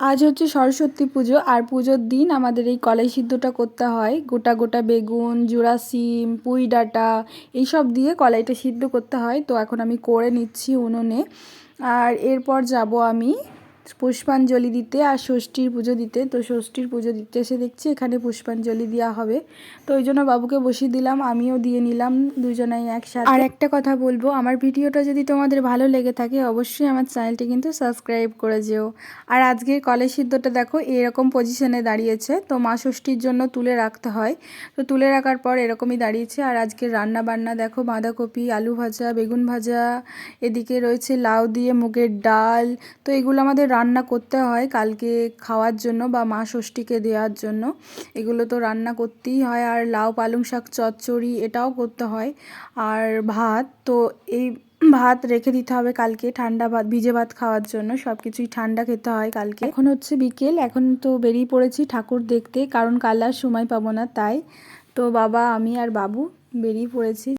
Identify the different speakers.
Speaker 1: আজ হচ্ছে সরস্বতী পুজো, আর পুজোর দিন আমাদের এই কলাই সিদ্ধটা করতে হয়। গোটা গোটা বেগুন, জোড়া শিম, পুঁই ডাঁটা এইসব দিয়ে কলাইটা সিদ্ধ করতে হয়। তো এখন আমি করে নিচ্ছি উনুনে। আর এরপর যাব আমি পুষ্পাঞ্জলি দিতে আর ষষ্ঠীর পুজো দিতে। তো ষষ্ঠীর পুজো দিতে এসে দেখছি এখানে পুষ্পাঞ্জলি দেওয়া হবে, তো ওই জন্য বাবুকে বসিয়ে দিলাম, আমিও দিয়ে নিলাম দুজনাই একসাথে। আর একটা কথা বলবো, আমার ভিডিওটা যদি তোমাদের ভালো লেগে থাকে অবশ্যই আমার চ্যানেলটি কিন্তু সাবস্ক্রাইব করে যেও। আর আজকের কলাই সিদ্ধটা দেখো এরকম পজিশনে দাঁড়িয়েছে, তো মা ষষ্ঠীর জন্য তুলে রাখতে হয়, তো তুলে রাখার পর এরকমই দাঁড়িয়েছে। আর আজকের রান্না বান্না দেখো, বাঁধাকপি, আলু ভাজা, বেগুন ভাজা, এদিকে রয়েছে লাউ দিয়ে মুগের ডাল। তো এগুলো আমাদের রান্না করতে হয় কালকে খাওয়ার জন্য বা মা ষষ্ঠীকে দেওয়ার জন্য, এগুলো তো রান্না করতেই হয়। আর লাউ পালং শাক চচ্চড়ি এটাও করতে হয়। আর ভাত, তো এই ভাত রেখে দিতে হবে কালকে, ঠান্ডা ভাত, ভিজে ভাত খাওয়ার জন্য। সব কিছুই ঠান্ডা খেতে হয় কালকে। এখন হচ্ছে বিকেল, এখন তো বেরিয়ে পড়েছি ঠাকুর দেখতে, কারণ কাল আর সময় পাবো না তাই। তো বাবা, আমি আর বাবু বেরিয়ে পড়েছি।